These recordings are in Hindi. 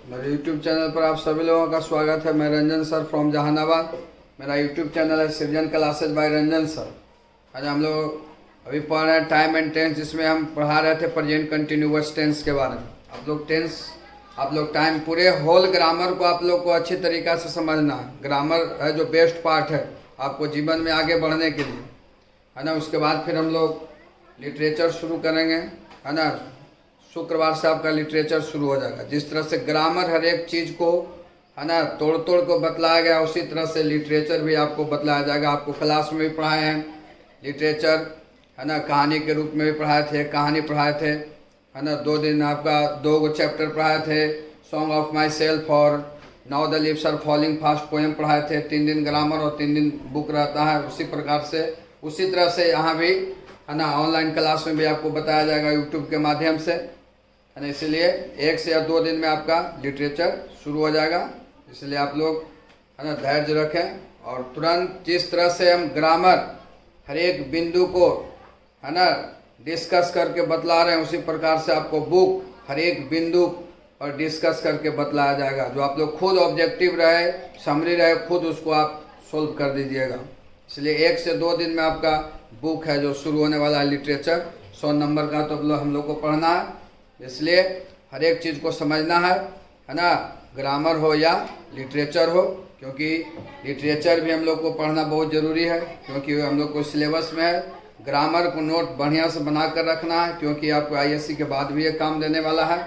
मेरे YouTube चैनल पर आप सभी लोगों का स्वागत है। मैं रंजन सर फ्रॉम जहानाबाद। मेरा YouTube चैनल है सृजन क्लासेज बाय रंजन सर। आज हम लोग अभी पढ़ रहे हैं टाइम एंड टेंस, जिसमें हम पढ़ा रहे थे प्रेजेंट कंटिन्यूअस टेंस के बारे में। आप लोग टाइम पूरे होल ग्रामर को आप लोग को अच्छी तरीक़ा से समझना है। ग्रामर है जो बेस्ट पार्ट है आपको जीवन में आगे बढ़ने के लिए, है ना। उसके बाद फिर हम लोग लिटरेचर शुरू करेंगे, है ना। शुक्रवार से आपका लिटरेचर शुरू हो जाएगा। जिस तरह से ग्रामर हर एक चीज़ को, है ना, तोड़ तोड़ को बतलाया गया, उसी तरह से लिटरेचर भी आपको बतलाया जाएगा। आपको क्लास में भी पढ़ाए हैं लिटरेचर, है ना। कहानी के रूप में भी पढ़ाए थे, कहानी पढ़ाए थे, है ना। 2 दिन आपका 2 चैप्टर पढ़ाए थे, सॉन्ग ऑफ माई सेल्फ और now the leaves are falling fast poem पढ़ाए थे। 3 दिन ग्रामर और 3 दिन बुक रहता है। उसी प्रकार से उसी तरह से यहाँ भी, है ना, ऑनलाइन क्लास में भी आपको बताया जाएगा यूट्यूब के माध्यम से, है ना। इसलिए 1 से या 2 दिन में आपका लिटरेचर शुरू हो जाएगा। इसलिए आप लोग, है ना, धैर्य रखें और तुरंत जिस तरह से हम ग्रामर हर एक बिंदु को, है ना, डिस्कस करके बतला रहे हैं, उसी प्रकार से आपको बुक हर एक बिंदु और डिस्कस करके बतलाया जाएगा। जो आप लोग खुद ऑब्जेक्टिव रहे, समरी रहे, खुद उसको आप सोल्व कर दीजिएगा। इसलिए 1 से 2 दिन में आपका बुक है जो शुरू होने वाला है लिटरेचर। 100 नंबर का तो हम लोग को पढ़ना है। इसलिए हर एक चीज़ को समझना है ना। ग्रामर हो या लिटरेचर हो, क्योंकि लिटरेचर भी हम लोग को पढ़ना बहुत ज़रूरी है, क्योंकि हम लोग को सिलेबस में है। ग्रामर को नोट बढ़िया से बना कर रखना है, क्योंकि आपको आईएससी के बाद भी ये काम देने वाला है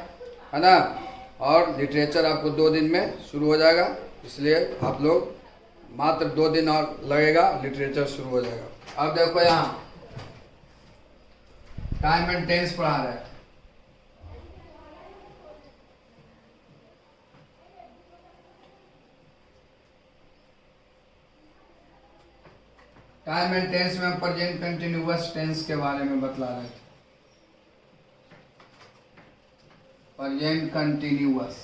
ना। और लिटरेचर आपको 2 दिन में शुरू हो जाएगा। इसलिए आप लोग मात्र 2 दिन और लगेगा, लिटरेचर शुरू हो जाएगा। अब देखो यहाँ टाइम एंड टेंस पढ़ा रहे हैं। टाइम एंड टेंस में हम प्रेजेंट कंटिन्यूअस टेंस के बारे में बतला रहे थे। Present continuous,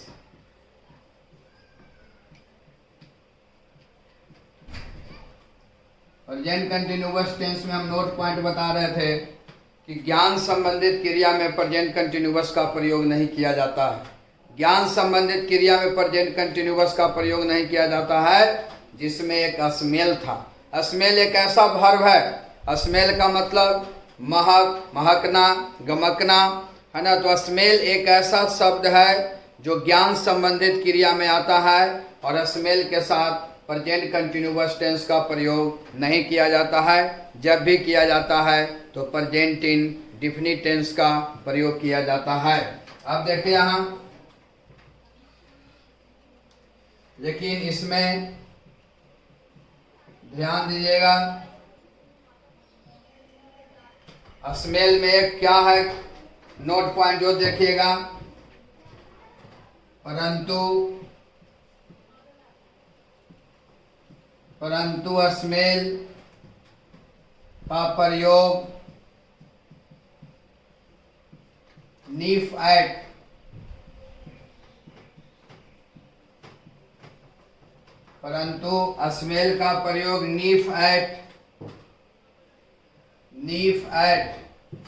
present continuous tense में हम नोट पॉइंट बता रहे थे कि ज्ञान संबंधित क्रिया में प्रेजेंट कंटिन्यूअस का प्रयोग नहीं किया जाता है। ज्ञान संबंधित क्रिया में प्रेजेंट कंटिन्यूअस का प्रयोग नहीं किया जाता है जिसमें एक अस्मेल था। अस्मेल एक ऐसा वर्ब है, अस्मेल का मतलब महक, महकना, गमकना, है ना। तो अस्मेल एक ऐसा शब्द है जो ज्ञान संबंधित क्रिया में आता है, और अस्मेल के साथ प्रेजेंट कंटिन्यूअस टेंस का प्रयोग नहीं किया जाता है। जब भी किया जाता है तो प्रेजेंट इंडेफिनिट टेंस का प्रयोग किया जाता है। अब देखिए यहाँ, लेकिन इसमें ध्यान दीजिएगा, अस्मेल में एक क्या है नोट पॉइंट जो देखिएगा, परंतु अस्मेल का प्रयोग नीफ एट, परंतु अस्मेल का प्रयोग नीफ एट,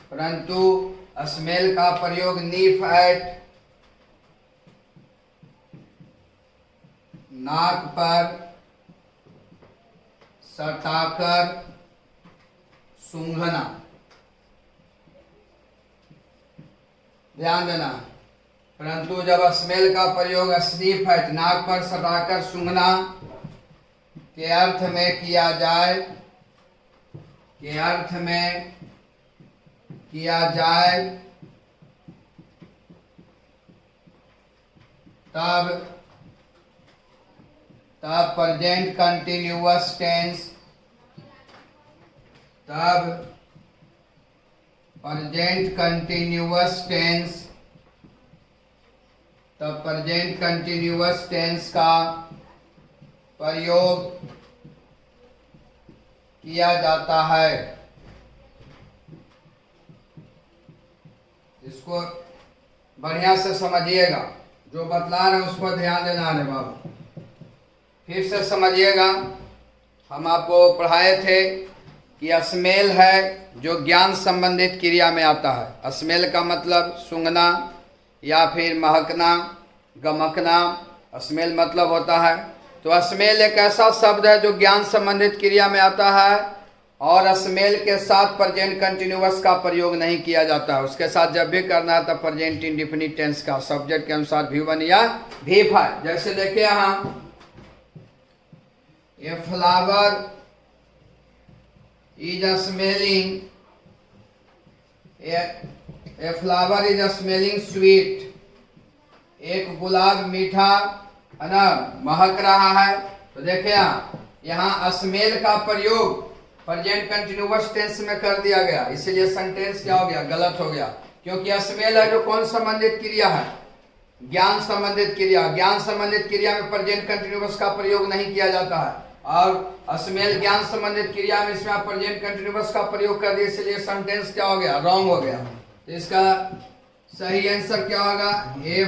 परंतु अस्मेल का प्रयोग नीफ एट, नाक पर सटाकर सूंघना, ध्यान देना। परंतु जब अस्मेल का प्रयोग स्नीफ है, नाक पर सटाकर सूंघना के अर्थ में किया जाए, के अर्थ में किया जाए, तब प्रेजेंट कंटिन्यूअस टेंस, तब प्रेजेंट कंटिन्यूअस टेंस का प्रयोग किया जाता है। इसको बढ़िया से समझिएगा, जो बतला रहे हैं उस पर ध्यान देना है बाबू। फिर से समझिएगा, हम आपको पढ़ाए थे कि अस्मेल है जो ज्ञान संबंधित क्रिया में आता है। अस्मेल का मतलब सूंघना या फिर महकना, गमकना, स्मेल मतलब होता है। तो स्मेल एक ऐसा शब्द है जो ज्ञान संबंधित क्रिया में आता है और स्मेल के साथ प्रेजेंट कंटिन्यूअस का प्रयोग नहीं किया जाता है। उसके साथ जब भी करना है तो प्रेजेंट इंडेफिनिट टेंस का सब्जेक्ट के अनुसार V1 या V5। जैसे देखिए यहाँ, a flower is smelling, a flower is smelling sweet, एक गुलाब मीठा है ना महक रहा है। तो देखिए यहाँ स्मेल का प्रयोग प्रेजेंट कंटिन्यूअस टेंस में कर दिया गया, इसलिए सेंटेंस क्या हो गया, गलत हो गया। क्योंकि स्मेल है जो कौन संबंधित क्रिया है, ज्ञान संबंधित क्रिया। ज्ञान संबंधित क्रिया में प्रेजेंट कंटिन्यूअस का प्रयोग नहीं किया जाता है और स्मेल ज्ञान संबंधित क्रिया में इसमें आप प्रेजेंट कंटिन्यूअस का प्रयोग कर दिए, इसलिए सेंटेंस क्या हो गया, रॉन्ग हो गया। तो इसका सही आंसर क्या होगा, ए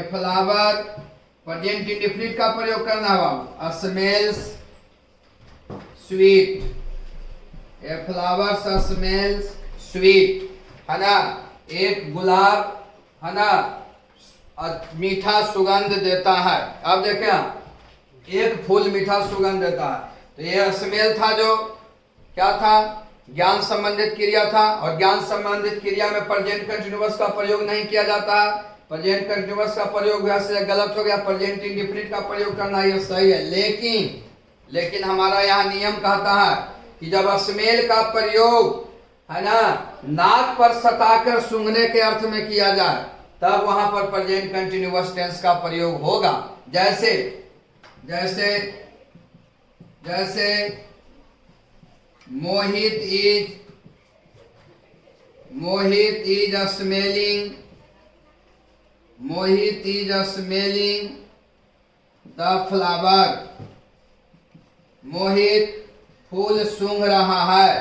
फ्लावर प्रेजेंट इंडेफिनिट का प्रयोग करना होगा, स्मेल्स स्वीट, ए फ्लावर्स स्मेल्स स्वीट, है ना, एक गुलाब है ना मीठा सुगंध देता है। अब देखें, एक फूल मीठा सुगंध देता है। तो ये स्मेल था जो क्या था, ज्ञान संबंधित क्रिया था और ज्ञान संबंधित क्रिया में प्रेजेंट कंटिन्यूअस का प्रयोग नहीं किया जाता है। प्रेजेंट कंटिन्यूअस का प्रयोग वैसे गलत हो गया, प्रेजेंट इंडेफिनिट का प्रयोग करना ये सही है। लेकिन हमारा यहाँ नियम कहता है कि जब स्मेल का प्रयोग है ना नाक पर सटाकर सूंघने के अर्थ में किया जाए तब वहां पर प्रेजेंट कंटिन्यूअस टेंस का प्रयोग होगा। जैसे जैसे जैसे मोहित इज स्मेलिंग द फ्लावर, मोहित फूल सूंघ रहा है,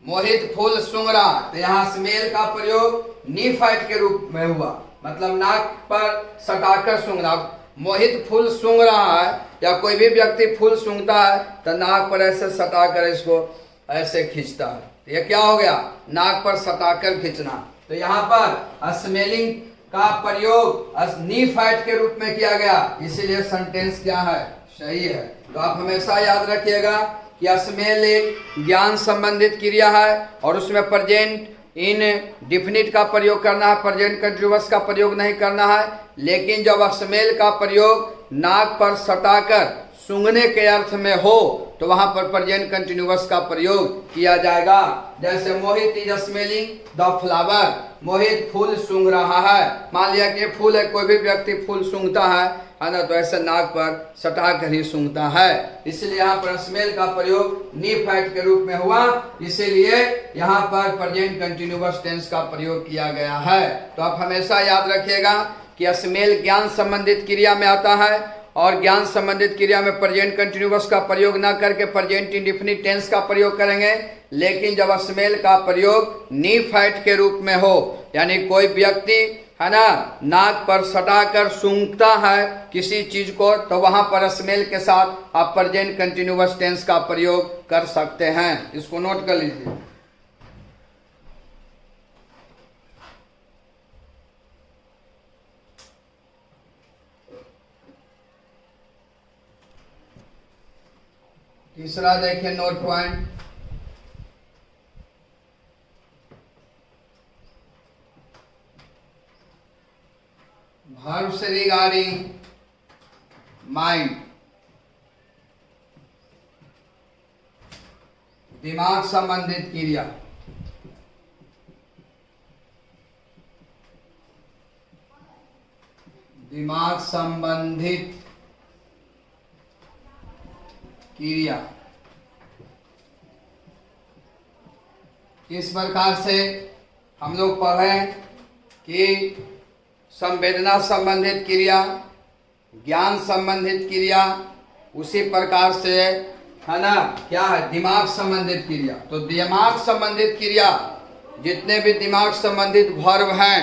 मोहित फूल सूंघ रहा। तो यहाँ स्मेल का प्रयोग नी फाइट के रूप में हुआ, मतलब नाक पर सटाकर सूंघना। मोहित फूल सूंघ रहा है या कोई भी व्यक्ति फूल सूंघता है तो नाक पर ऐसे सटाकर इसको ऐसे खींचता है, तो ये क्या हो गया, नाक पर सटाकर खींचना। तो यहाँ पर स्मेलिंग का प्रयोग नी फाइट के रूप में किया गया, इसीलिए सेंटेंस क्या है, सही है। तो आप हमेशा याद रखिएगा कि स्मेल एक ज्ञान संबंधित क्रिया है और उसमें प्रेजेंट इन डिफिनिट का प्रयोग करना है, प्रेजेंट कंटिन्यूअस का प्रयोग नहीं करना है। लेकिन जब स्मेल का प्रयोग नाक पर सटाकर सूंघने के अर्थ में हो तो वहां पर प्रेजेंट कंटिन्यूअस का प्रयोग किया जाएगा। जैसे मोहित इज स्मेलिंग द फ्लावर, मोहित फूल सूंघ रहा है। मान लिया कि फूल है, कोई भी व्यक्ति फूल सूंघता है ना, तो ऐसे नाक पर सटा कर ही सूंघता है, इसलिए यहाँ पर स्मेल का प्रयोग नी फाइट के रूप में हुआ, इसीलिए यहाँ पर प्रेजेंट कंटिन्यूअस टेंस का प्रयोग किया गया है। तो आप हमेशा याद रखिएगा कि स्मेल ज्ञान संबंधित क्रिया में आता है और ज्ञान संबंधित क्रिया में प्रेजेंट कंटिन्यूअस का प्रयोग ना करके प्रेजेंट इंडेफिनिट टेंस का प्रयोग करेंगे। लेकिन जब स्मेल का प्रयोग नी फाइट के रूप में हो, यानी कोई व्यक्ति है ना नाक पर सटाकर सूंघता है किसी चीज को, तो वहां पर स्मेल के साथ आप प्रेजेंट कंटिन्यूअस टेंस का प्रयोग कर सकते हैं। इसको नोट कर लीजिए। तीसरा देखिए note point, verbs regarding mind, दिमाग संबंधित क्रिया। दिमाग संबंधित क्रिया किस प्रकार से हम लोग पढ़ें कि संवेदना संबंधित क्रिया, ज्ञान संबंधित क्रिया, उसी प्रकार से है ना क्या है, दिमाग संबंधित क्रिया। तो दिमाग संबंधित क्रिया, जितने भी दिमाग संबंधित वर्ब हैं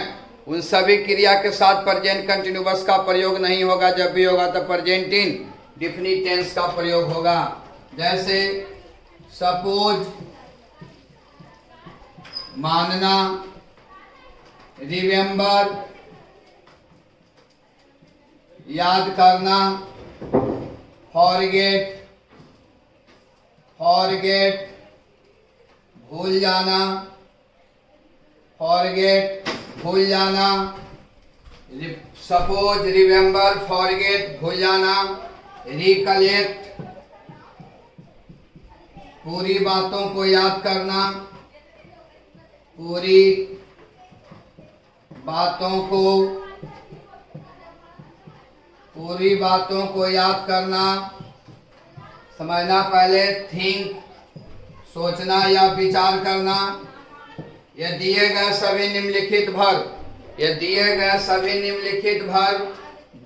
उन सभी क्रिया के साथ प्रेजेंट कंटिन्यूअस का प्रयोग नहीं होगा। जब भी होगा तो प्रेजेंट इंडेफिनिट टेंस का प्रयोग होगा। जैसे सपोज, मानना, रिमेम्बर, याद करना, फॉरगेट, फॉरगेट भूल जाना, फॉरगेट भूल जाना, सपोज, रिमेंबर, फॉरगेट भूल जाना, रिकलेक्ट पूरी बातों को याद करना, पूरी बातों को याद करना, समझना पहले, थिंक सोचना या विचार करना। ये दिए गए सभी निम्नलिखित वर्ब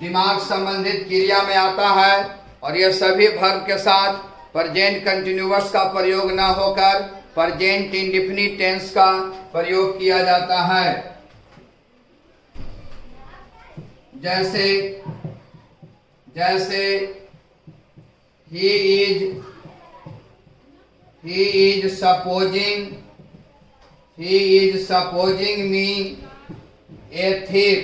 दिमाग संबंधित क्रिया में आता है और यह सभी वर्ब के साथ प्रेजेंट कंटिन्यूअस का प्रयोग न होकर प्रेजेंट इंडेफिनिट टेंस का प्रयोग किया जाता है। जैसे he is supposing me a thief,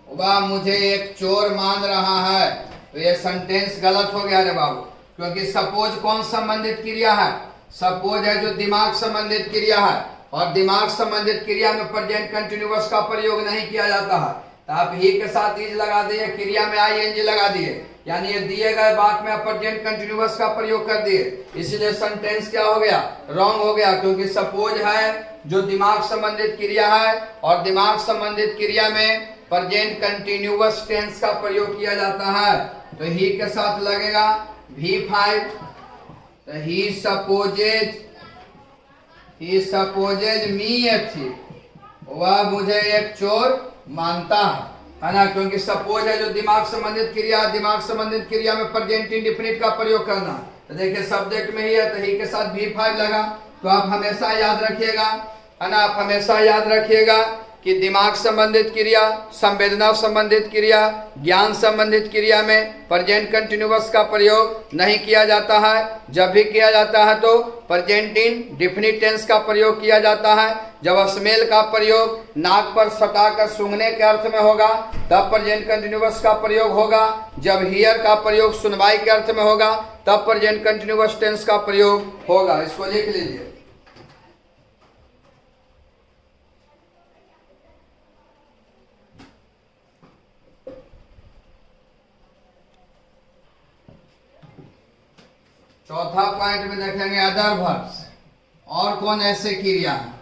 वह मुझे एक चोर मान रहा है। तो ये सेंटेंस गलत हो गया रे बाबू, क्योंकि सपोज कौन संबंधित क्रिया है? सपोज है जो दिमाग संबंधित क्रिया है और दिमाग संबंधित क्रिया में प्रेजेंट कंटिन्यूअस का प्रयोग नहीं किया जाता है। तो आप ही के साथ इज लगा दिए, क्रिया में आईएनजी लगा दिए, यानी ये दिए गए बात में प्रेजेंट कंटिन्यूअस का प्रयोग कर दिए, इसलिए सेंटेंस क्या हो गया? रॉन्ग हो गया, क्योंकि सपोज है जो दिमाग संबंधित क्रिया है और दिमाग संबंधित क्रिया में प्रेजेंट कंटिन्यूअस टेंस का प्रयोग किया जाता है। तो ही के साथ लगेगा V5, तो ही सपोजेज मी ए थिफ, वह मुझे एक चोर मानता है ना, क्योंकि सपोज है जो दिमाग संबंधित क्रिया, दिमाग संबंधित क्रिया में प्रेजेंट इंडेफिनिट का प्रयोग करना। तो देखिए सब्जेक्ट में ही है, तो ही के साथ V5 लगा। तो आप हमेशा याद रखिएगा, है ना, आप हमेशा याद रखिएगा कि दिमाग संबंधित क्रिया, संवेदना संबंधित क्रिया, ज्ञान संबंधित क्रिया में प्रेजेंट कंटिन्यूअस का प्रयोग नहीं किया जाता है। जब भी किया जाता है तो प्रेजेंट इंडेफिनिट टेंस का प्रयोग किया जाता है। जब स्मेल का प्रयोग नाक पर सटाकर सूंघने के अर्थ में होगा तब प्रेजेंट कंटिन्यूअस का प्रयोग होगा। जब हियर का प्रयोग सुनवाई के अर्थ में होगा तब प्रेजेंट कंटिन्यूअस टेंस का प्रयोग होगा। इसको लिख लीजिए। चौथा पॉइंट में देखेंगे अदर वर्ब्स। और कौन ऐसे क्रिया है?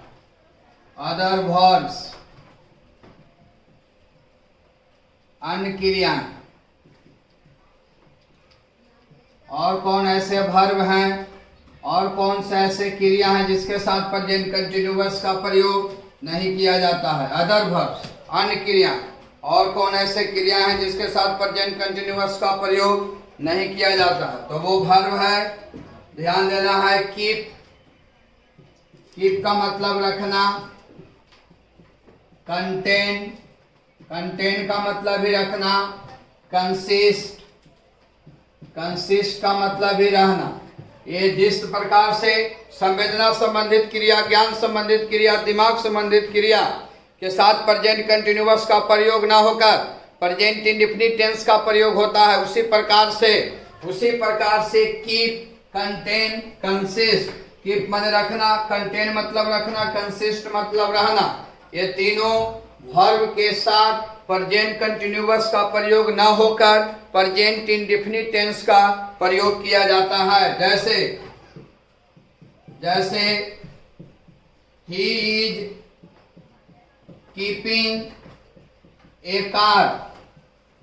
अदर वर्ब्स, अन्य क्रिया। और कौन ऐसे वर्ब हैं और कौन से ऐसे क्रिया हैं जिसके साथ प्रेजेंट कंटिन्यूअस का प्रयोग नहीं किया जाता है? अदर वर्ब्स, अन्य क्रिया। और कौन ऐसे क्रिया हैं जिसके साथ प्रेजेंट कंटिन्यूअस का प्रयोग नहीं किया जाता है? तो वो वर्ब है, ध्यान देना है, कीप। कीप का मतलब रखना। कंटेन, कंटेन का मतलब भी रखना। कंसिस्ट, कंसिस्ट का मतलब भी रहना। ये जिस प्रकार से संवेदना संबंधित क्रिया, ज्ञान संबंधित क्रिया, दिमाग संबंधित क्रिया के साथ प्रेजेंट कंटिन्यूअस का प्रयोग ना होकर प्रेजेंट इंडेफिनिट टेंस का प्रयोग होता है, उसी प्रकार से कीप, कंटेन, कंसिस्ट। कीप माने रखना, कंटेन मतलब रखना, कंसिस्ट मतलब रहना। ये तीनों वर्ब के साथ प्रेजेंट कंटिन्यूअस का प्रयोग न होकर प्रेजेंट इंडेफिनिट टेंस का प्रयोग किया जाता है। जैसे he is keeping A car,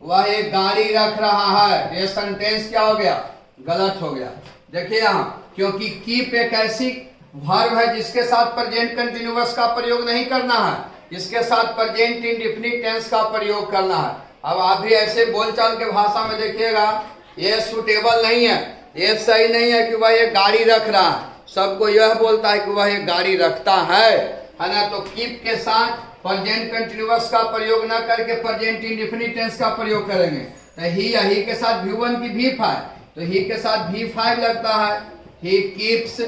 वह एक गाड़ी रख रहा है। ये सेंटेंस क्या हो गया? गलत हो गया। देखिए यहाँ, क्योंकि कीप एक ऐसी वर्ब है जिसके साथ प्रेजेंट कंटिन्यूअस का प्रयोग नहीं करना है, इसके साथ प्रेजेंट इंडेफिनिट टेंस का प्रयोग करना है। अब आप भी ऐसे बोलचाल के भाषा में देखिएगा, ये सूटेबल नहीं है, ये सही नहीं है कि वह एक गाड़ी रख रहा है। सबको यह बोलता है कि वह एक गाड़ी रखता है ना। तो कीप के साथ प्रेजेंट कंटिन्यूअस का प्रयोग न करके प्रेजेंट इंडेफिनिट टेंस का प्रयोग करेंगे। तो ही के साथ V1 की V5, तो ही के साथ V5 लगता है। ही कीप्स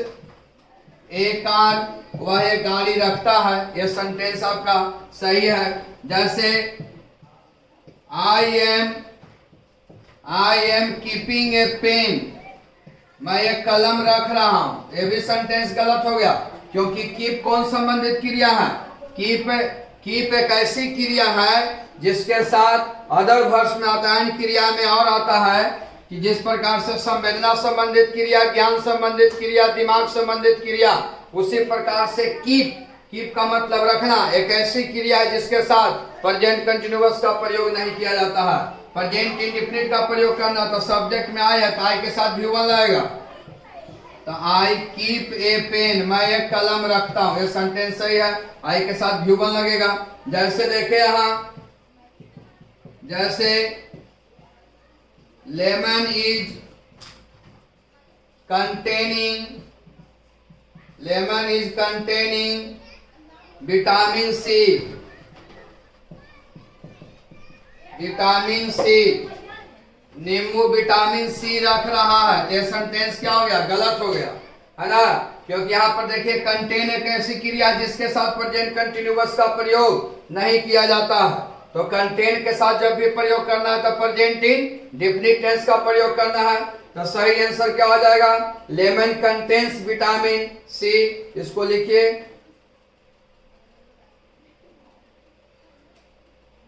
ए कार, वह एक गाड़ी रखता है। यह सेंटेंस आपका सही है। जैसे I am I am keeping a pen, मैं एक कलम रख रहा हूं। ये भी सेंटेंस गलत हो गया, क्योंकि कीप कौन संबंधित क्रिया है? कीप एक ऐसी क्रिया है जिसके साथ अदर वर्ष में आता है, क्रिया में और आता है कि जिस प्रकार से संवेदना संबंधित क्रिया, ज्ञान संबंधित क्रिया, दिमाग संबंधित क्रिया, उसी प्रकार से कीप का मतलब रखना, एक ऐसी क्रिया है जिसके साथ प्रेजेंट कंटिन्यूअस का प्रयोग नहीं किया जाता है। प्रेजेंट इंडेफिनिट का प्रयोग करना तो सब्जेक्ट में आई है, तो आई के साथ भी वन लगेगा। तो आई कीप ए पेन, मैं एक कलम रखता हूं, ये सेंटेंस सही है, आई के साथ भी वन लगेगा। जैसे देखे यहां, जैसे lemon is containing vitamin C, नींबू विटामिन सी रख रहा है। ये सेंटेंस क्या हो गया? गलत हो गया, है ना, क्योंकि यहाँ पर देखिए कंटेन एक ऐसी क्रिया जिसके साथ प्रेजेंट कंटिन्यूअस का प्रयोग नहीं किया जाता है। तो कंटेन के साथ जब भी प्रयोग करना है तो प्रेजेंट इंडेफिनिट टेंस का प्रयोग करना है। तो सही आंसर क्या हो जाएगा? Lemon contains vitamin C. इसको लिखिए।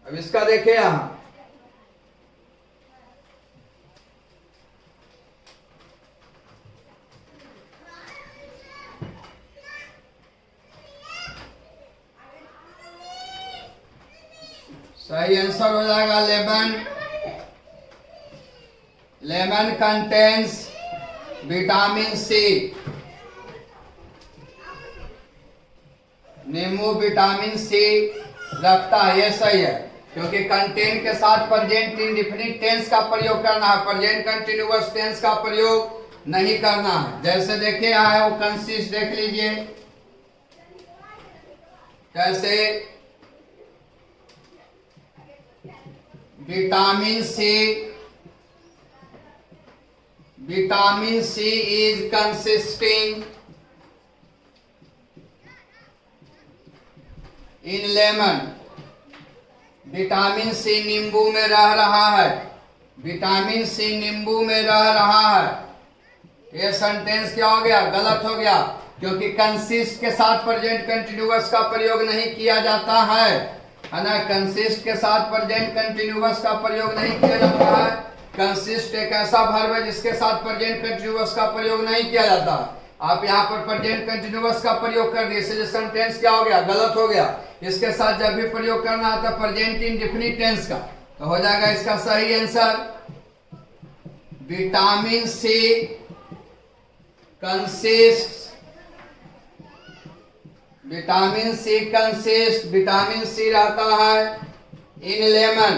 अब इसका देखिए यहां, सही आंसर हो जाएगा लेमन कंटेन्स विटामिन सी, नींबू विटामिन सी रखता है, ये सही है, क्योंकि कंटेन के साथ प्रेजेंट इंडेफिनिट टेंस का प्रयोग करना है, प्रेजेंट कंटिन्यूअस टेंस का प्रयोग नहीं करना है। जैसे देखिए यहाँ है वो कंसिस्ट, देख लीजिए कैसे vitamin C is consisting in lemon, vitamin C नींबू में रह रहा है, विटामिन सी नींबू में रह रहा है। ये सेंटेंस क्या हो गया? गलत हो गया, क्योंकि कंसिस्ट के साथ प्रेजेंट कंटिन्यूअस का प्रयोग नहीं किया जाता है ना। कंसिस्ट के साथ प्रेजेंट कंटिन्यूअस का प्रयोग नहीं किया जाता है। कंसिस्ट एक ऐसा वर्ब है जिसके साथ प्रेजेंट कंटिन्यूअस का प्रयोग नहीं किया जाता। आप यहाँ पर प्रेजेंट कंटिन्यूअस का प्रयोग कर दिए, इसलिए सेंटेंस क्या हो गया? गलत हो गया। इसके साथ जब भी प्रयोग करना है तो प्रेजेंट इंडेफिनिट टेंस का, तो हो जाएगा इसका सही answer vitamin C consist, vitamin C रहता है इन लेमन,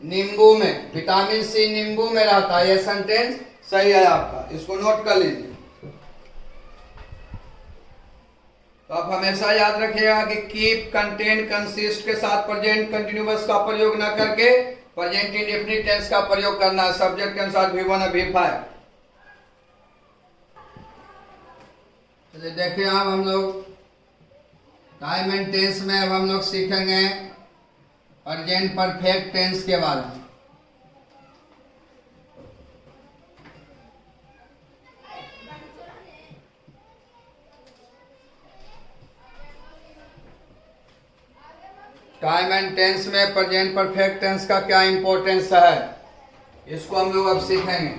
नींबू में, विटामिन सी नींबू में रहता है। यह सेंटेंस सही है आपका, इसको नोट कर लीजिए। तो आप हमेशा याद रखिएगा कि कीप, कंटेन, कंसिस्ट के साथ प्रेजेंट कंटिन्यूअस का प्रयोग न करके प्रेजेंट इंडेफिनिट टेंस का प्रयोग करना है। सब्जेक्ट के अनुसार V1 और V5। चलिए देखिए, अब हम लोग टाइम एंड टेंस में अब हम लोग सीखेंगे प्रेजेंट परफेक्ट टेंस के बारे में। टाइम एंड टेंस में प्रेजेंट परफेक्ट टेंस का क्या इंपॉर्टेंस है, इसको हम लोग अब सीखेंगे।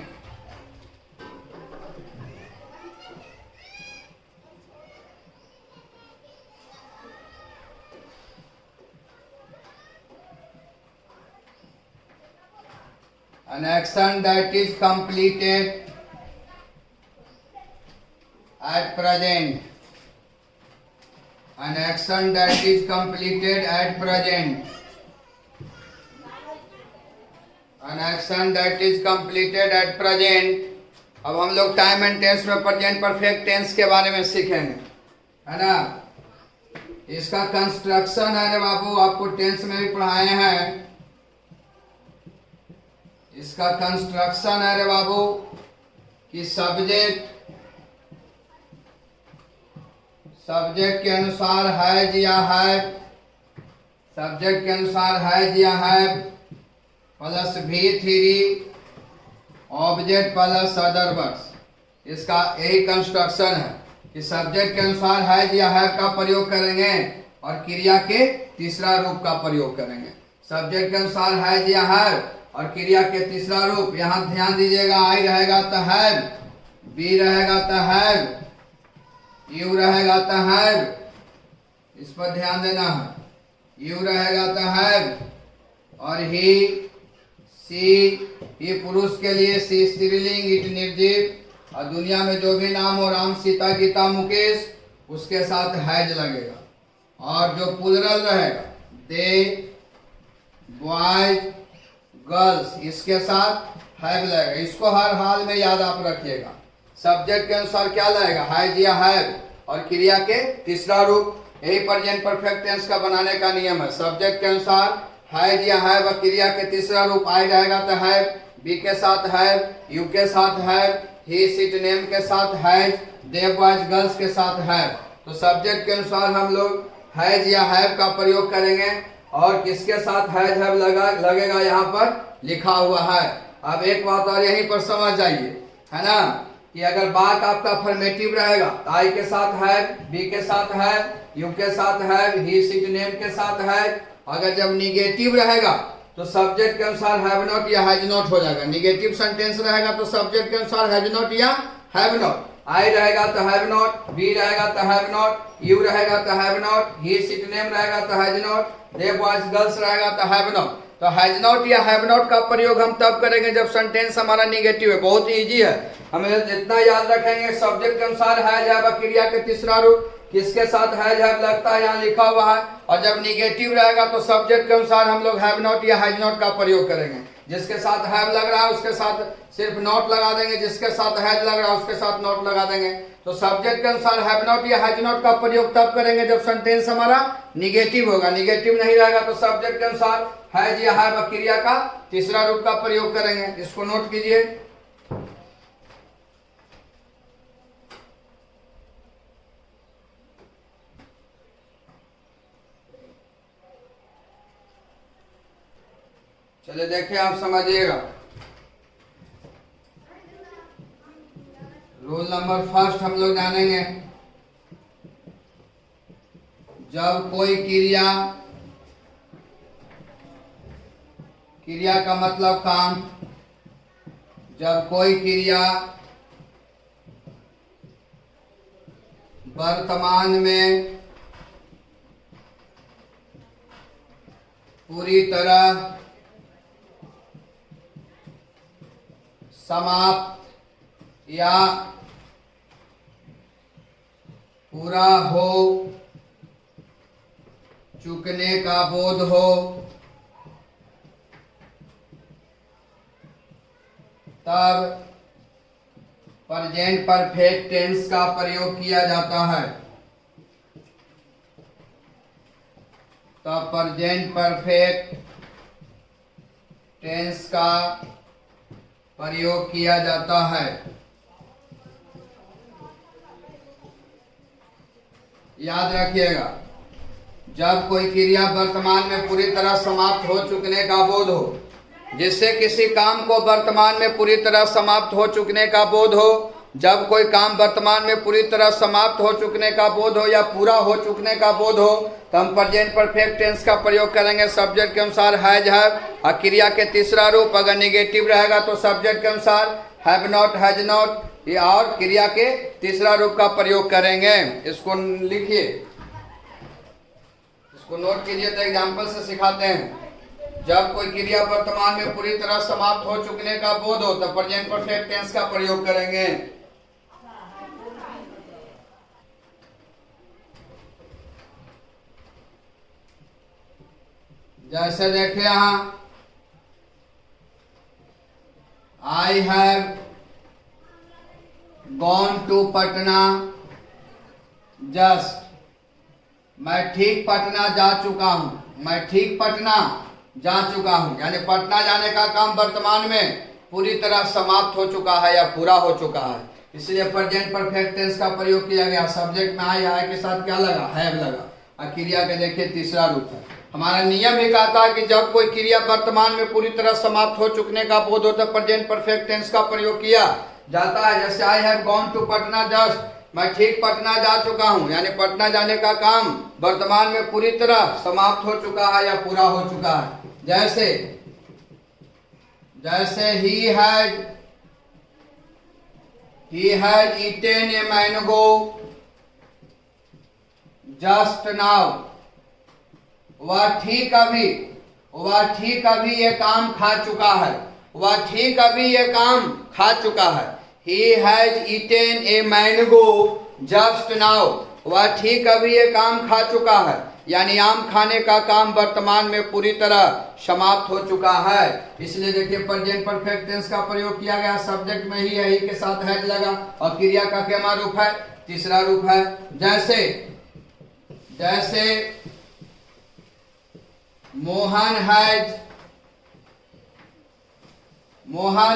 An action that is completed at present. An action that is completed at present. An action that is completed at present. अब हम लोग टाइम एंड टेंस में प्रेजेंट परफेक्ट टेंस के बारे में सीखेंगे, है ना। इसका कंस्ट्रक्शन है रे बाबू, आपको टेंस में भी पढ़ाए हैं। इसका कंस्ट्रक्शन है रे बाबू कि सब्जेक्ट के अनुसार है या है, सब्जेक्ट के अनुसार है या है, plus V3 object plus other words. इसका यही कंस्ट्रक्शन है कि सब्जेक्ट के अनुसार हैज या हैव का प्रयोग करेंगे और क्रिया के तीसरा रूप का प्रयोग करेंगे। सब्जेक्ट के अनुसार हैज या हैव और क्रिया के तीसरा रूप। यहाँ ध्यान दीजिएगा, आई रहेगा तो हैव, बी रहेगा तो हैव, यू रहेगा तो हैव, इस पर ध्यान देना है। यू रहेगा तो हैव और ही, सी, ये पुरुष के लिए सी स्त्रीलिंग, इट निर्जीव, और दुनिया में जो भी नाम हो, राम, सीता, गीता, मुकेश, उसके साथ हैज लगेगा। और जो प्लूरल रहेगा, दे, बॉयज, गर्ल्स, इसके साथ हैव लगेगा। इसको हर हाल में याद आप रखिएगा। सब्जेक्ट के अनुसार क्या लगेगा, हैज या हैव, और क्रिया के तीसरा रूप। यही प्रेजेंट परफेक्ट टेंस का बनाने का नियम है। सब्जेक्ट के अनुसार हैज या हैव और क्रिया के तीसरा रूप। आई रहेगा तो हैव, बी के साथ हैव, यू के साथ हैव, ही, सीट, नेम के साथ हैज, दे, बॉयज, गर्ल्स के साथ हैव। तो सब्जेक्ट के अनुसार हम लोग हैज या हैव का प्रयोग करेंगे और किसके साथ हैज हैव लगेगा यहाँ पर लिखा हुआ है। अब एक बात और यहीं पर समझ जाइए, है ना, कि अगर बात आपका अफर्मेटिव रहेगा तो आई के साथ हैव, बी के साथ हैव, यू के साथ हैव, ही, सीट, नेम के साथ हैव। अगर जब निगेटिव रहेगा तो सब्जेक्ट के अनुसार हैव नॉट या हैज नॉट हो जाएगा। निगेटिव सेंटेंस रहेगा तो सब्जेक्ट के अनुसार हैज नॉट या हैव नॉट। आई रहेगा तो हैव नॉट, बी रहेगा तो हैव नॉट, यू रहेगा तो have not, he, seat, name रहेगा तो has not, they, boys, girls रहेगा तो हैव नॉट। तो हैज नॉट या हैव नॉट का प्रयोग हम तब करेंगे जब सेंटेंस हमारा निगेटिव है। बहुत ही इजी है, हमें जितना याद रखेंगे। सब्जेक्ट के अनुसार हैज हैव, क्रिया के तीसरा रूप, किसके साथ हैज हैव लगता है यहाँ लिखा हुआ है। और जब निगेटिव रहेगा तो सब्जेक्ट के अनुसार हम लोग हैव नॉट या हैज नॉट का प्रयोग करेंगे। जिसके साथ हैव लग रहा है उसके साथ सिर्फ नॉट लगा देंगे, जिसके साथ हैज लग रहा है उसके साथ नॉट लगा देंगे। तो सब्जेक्ट के अनुसार हैव नॉट या हैज नॉट का प्रयोग तब करेंगे जब सेंटेंस हमारा निगेटिव होगा। निगेटिव नहीं रहेगा तो सब्जेक्ट के अनुसार हैज या हैव क्रिया का तीसरा रूप का प्रयोग करेंगे। इसको नोट कीजिए। चलिए देखिए, आप समझिएगा। रूल नंबर फर्स्ट हम लोग जानेंगे। जब कोई क्रिया का मतलब काम, जब कोई क्रिया वर्तमान में पूरी तरह समाप्त या पूरा हो चुकने का बोध हो, तब प्रेजेंट परफेक्ट टेंस का प्रयोग किया जाता है। तब प्रेजेंट परफेक्ट टेंस का प्रयोग किया जाता है। याद रखिएगा, जब कोई क्रिया वर्तमान में पूरी तरह समाप्त हो चुकने का बोध हो, जिससे किसी काम को वर्तमान में पूरी तरह समाप्त हो चुकने का बोध हो, जब कोई काम वर्तमान में पूरी तरह समाप्त हो चुकने का बोध हो या पूरा हो चुकने का बोध हो, तो हम प्रेजेंट परफेक्ट टेंस का प्रयोग करेंगे। सब्जेक्ट के अनुसार हैज हैव और क्रिया के तीसरा रूप। अगर निगेटिव रहेगा तो सब्जेक्ट के अनुसार हैव नॉट, हैज नॉट और क्रिया के तीसरा रूप का प्रयोग करेंगे। इसको लिखिए, इसको नोट कीजिए, तो एग्जाम्पल से सिखाते हैं। जब कोई क्रिया वर्तमान में पूरी तरह समाप्त हो चुकने का बोध हो तो प्रेजेंट परफेक्ट टेंस का प्रयोग करेंगे। जैसे देखे यहां, I have gone to Patna just, मैं ठीक पटना जा चुका हूं। मैं ठीक पटना जा चुका हूं, यानी पटना जाने का काम वर्तमान में पूरी तरह समाप्त हो चुका है या पूरा हो चुका है, इसलिए प्रेजेंट परफेक्ट टेंस का प्रयोग किया गया। सब्जेक्ट में आई के साथ क्या लगा, हैव लगा, और क्रिया के देखिए तीसरा रूप है। हमारा नियम भी कहता है कि जब कोई क्रिया वर्तमान में पूरी तरह समाप्त हो चुकने का बोध हो तो प्रेजेंट परफेक्ट टेंस का प्रयोग किया जाता है। जैसे I have gone to Patna just, मैं ठीक पटना जा चुका हूं, यानी पटना जाने का काम वर्तमान में पूरी तरह समाप्त हो चुका है या पूरा हो चुका है। जैसे he has eaten a mango just now, वह ठीक अभी ये काम खा चुका है, वह ठीक अभी ये काम खा चुका है। He has eaten a mango just now, वह ठीक अभी ये काम खा चुका है, यानी आम खाने का काम वर्तमान में पूरी तरह समाप्त हो चुका है। इसलिए देखिए प्रेजेंट परफेक्ट टेंस का प्रयोग किया गया, सब्जेक्ट में ही यही के साथ हैज लगा और क्रिया का क्या रूप है, तीसरा रूप है। जैसे Mohan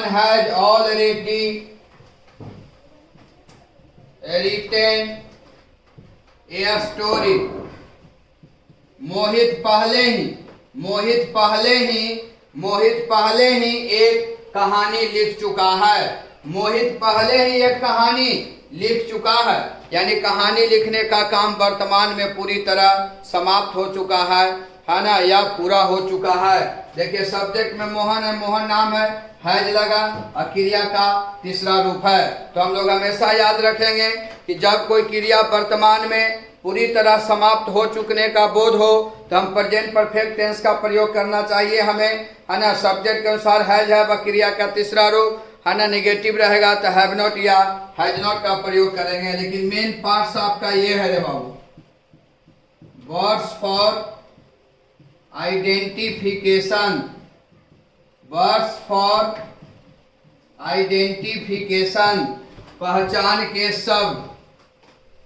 has already written a story, मोहित पहले ही एक कहानी लिख चुका है। मोहित पहले ही एक कहानी लिख चुका है, यानी कहानी लिखने का काम वर्तमान में पूरी तरह समाप्त हो चुका है ना, या पूरा हो चुका है। देखिए सब्जेक्ट में मोहन है, मोहन नाम है, हैज लगा और क्रिया का तीसरा रूप है। तो हम लोग हमेशा याद रखेंगे कि जब कोई क्रिया वर्तमान में पूरी तरह समाप्त हो चुकने का बोध हो तो हम प्रेजेंट परफेक्ट टेंस का प्रयोग करना चाहिए हमें, है ना। सब्जेक्ट के अनुसार हैज है व क्रिया का तीसरा रूप, है ना। निगेटिव रहेगा तो हैव नॉट या हैज नॉट का प्रयोग करेंगे। लेकिन मेन पार्ट्स आपका ये है रे बाबू, words for identification, words for identification, पहचान के शब्द,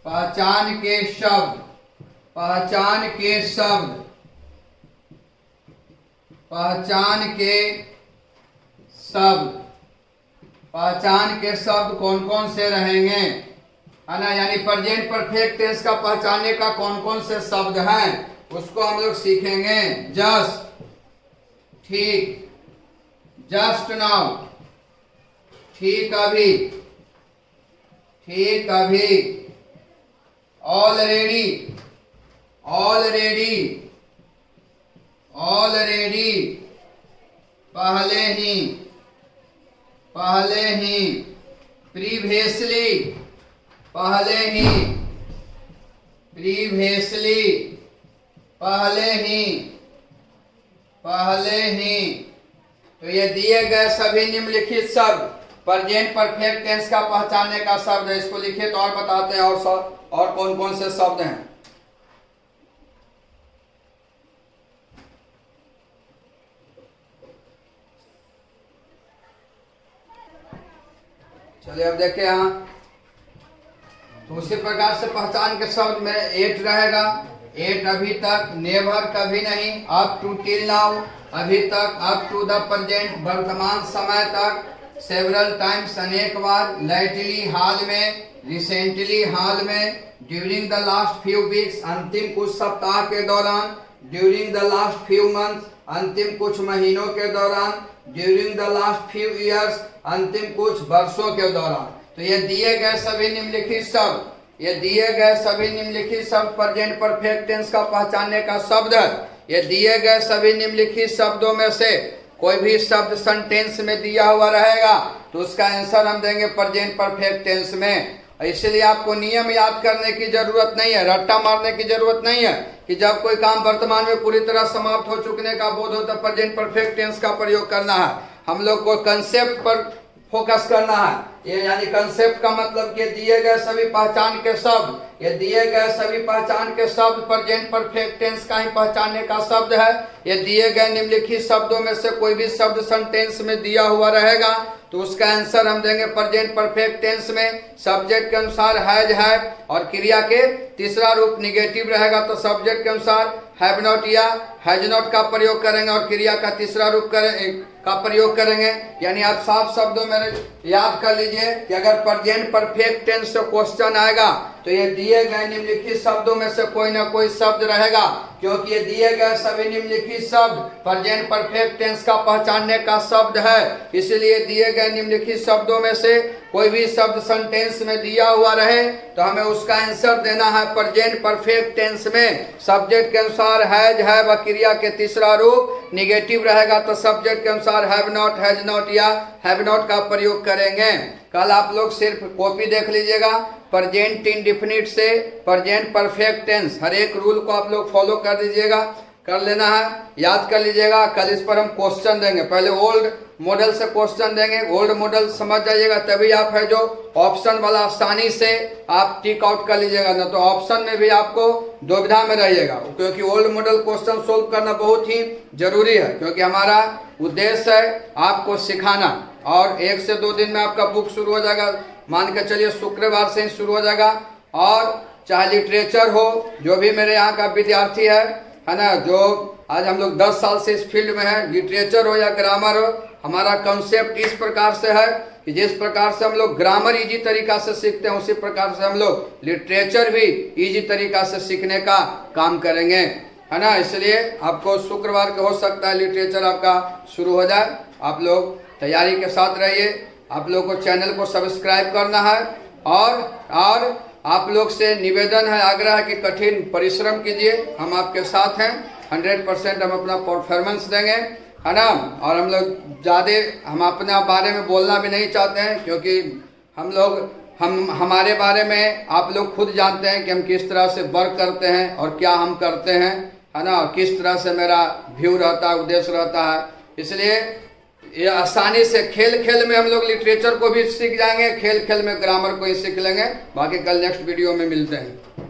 पहचान के शब्द, पहचान के शब्द, पहचान के शब्द, पहचान के शब्द कौन कौन से रहेंगे, है ना। यानी प्रेजेंट परफेक्ट टेंस का पहचानने का कौन कौन से शब्द हैं उसको हम लोग सीखेंगे। जस्ट, ठीक, जस्ट नाउ, ठीक अभी, ठीक अभी, ऑलरेडी, ऑलरेडी, ऑलरेडी, पहले ही, पहले ही, प्रीवियसली, पहले ही, प्रीवियसली, पहले ही, पहले ही। तो ये दिए गए सभी निम्नलिखित शब्द प्रेजेंट परफेक्ट टेंस का पहचानने का शब्द है। इसको लिखिए तो और बताते हैं और कौन कौन से शब्द हैं। चलिए अब देखें यहाँ, तो उसी प्रकार से पहचान के शब्द में एट रहेगा, एट अभी तक, नेवर कभी नहीं, अप टू टिल नाउ अभी तक, अप टू द प्रेजेंट वर्तमान समय तक, सेवरल टाइम्स अनेक बार, लाइटली हाल में, रिसेंटली हाल में, during the last few weeks अंतिम कुछ सप्ताह के दौरान, during the last few months अंतिम कुछ महीनों के दौरान, during the last few years अंतिम कुछ वर्षों के दौरान। तो ये दिए गए सभी निम्नलिखित शब्द, ये दिए गए सभी निम्नलिखित शब्द प्रेजेंट परफेक्ट टेंस का पहचानने का शब्द है। ये दिए गए सभी निम्नलिखित शब्दों में से कोई भी शब्द सेंटेंस में दिया हुआ रहेगा तो उसका आंसर हम देंगे प्रेजेंट परफेक्ट टेंस में। इसलिए आपको नियम याद करने की जरूरत नहीं है, रट्टा मारने की जरूरत नहीं है कि जब कोई काम वर्तमान में पूरी तरह समाप्त हो चुकने का बोध हो तो प्रेजेंट परफेक्ट टेंस का प्रयोग करना है। हम लोग को कंसेप्ट पर फोकस करना है। ये यानी कंसेप्ट का मतलब कि दिए गए सभी पहचान के शब्द, ये दिए गए सभी पहचान के शब्द प्रेजेंट परफेक्ट टेंस का ही पहचानने का शब्द है। ये दिए गए निम्नलिखित शब्दों में से कोई भी शब्द सेंटेंस में दिया हुआ रहेगा तो उसका आंसर हम देंगे प्रेजेंट परफेक्ट टेंस में। सब्जेक्ट के अनुसार हैज है और क्रिया के तीसरा रूप निगेटिव रहेगा तो सब्जेक्ट के अनुसार हैव नॉट या हैज नॉट का प्रयोग करेंगे और क्रिया का तीसरा रूप करेंगे का प्रयोग करेंगे। यानी आप साफ शब्दों में याद कर लीजिए कि अगर प्रेजेंट परफेक्ट टेंस से क्वेश्चन आएगा तो ये दिए गए निम्नलिखित शब्दों में से कोई ना कोई शब्द रहेगा, क्योंकि ये दिए गए सभी निम्नलिखित शब्द प्रेजेंट परफेक्ट टेंस का पहचानने का शब्द है। इसलिए दिए गए निम्नलिखित शब्दों में से कोई भी शब्द सेंटेंस में दिया हुआ रहे तो हमें उसका आंसर देना है प्रेजेंट परफेक्ट टेंस में। सब्जेक्ट के अनुसार हैज, हैव, क्रिया के तीसरा रूप निगेटिव रहेगा तो सब्जेक्ट के अनुसार हैव नॉट, हैज नॉट या हैव नॉट का प्रयोग करेंगे। कल आप लोग सिर्फ कॉपी देख लीजिएगा, प्रेजेंट इंडेफिनिट से प्रेजेंट परफेक्ट टेंस, हर एक रूल को आप लोग फॉलो कर दीजिएगा, कर लेना है, याद कर लीजिएगा। कल इस पर हम क्वेश्चन देंगे, पहले ओल्ड मॉडल से क्वेश्चन देंगे, ओल्ड मॉडल समझ जाइएगा तभी आप है जो ऑप्शन वाला आसानी से आप टिक आउट कर लीजिएगा, ना तो ऑप्शन में भी आपको दुविधा में रहिएगा, क्योंकि ओल्ड मॉडल क्वेश्चन सोल्व करना बहुत ही जरूरी है, क्योंकि हमारा उद्देश्य है आपको सिखाना। और 1 से 2 दिन में आपका बुक शुरू हो जाएगा, मान के चलिए शुक्रवार से ही शुरू हो जाएगा। और चाहे लिटरेचर हो, जो भी मेरे यहाँ का विद्यार्थी है ना, जो आज हम लोग 10 साल से इस फील्ड में है, लिटरेचर हो या ग्रामर हो, हमारा कंसेप्ट इस प्रकार से है कि जिस प्रकार से हम लोग ग्रामर इजी तरीका से सीखते हैं उसी प्रकार से हम लोग लिटरेचर भी इजी तरीका से सीखने का काम करेंगे, है ना। इसलिए आपको शुक्रवार को हो सकता है लिटरेचर आपका शुरू हो जाए। आप लोग तैयारी के साथ रहिए। आप लोग को चैनल को सब्सक्राइब करना है और आप लोग से निवेदन है, आग्रह है कि कठिन परिश्रम कीजिए, हम आपके साथ हैं। 100% हम अपना परफॉर्मेंस देंगे, है ना। और हम लोग ज़्यादा हम अपने बारे में बोलना भी नहीं चाहते हैं, क्योंकि हमारे बारे में आप लोग खुद जानते हैं कि हम किस तरह से वर्क करते हैं और क्या हम करते हैं, है ना, और किस तरह से मेरा व्यू रहता है, उद्देश्य रहता है। इसलिए ये आसानी से खेल खेल में हम लोग लिटरेचर को भी सीख जाएंगे, खेल खेल में ग्रामर को ही सीख लेंगे। बाकी कल नेक्स्ट वीडियो में मिलते हैं।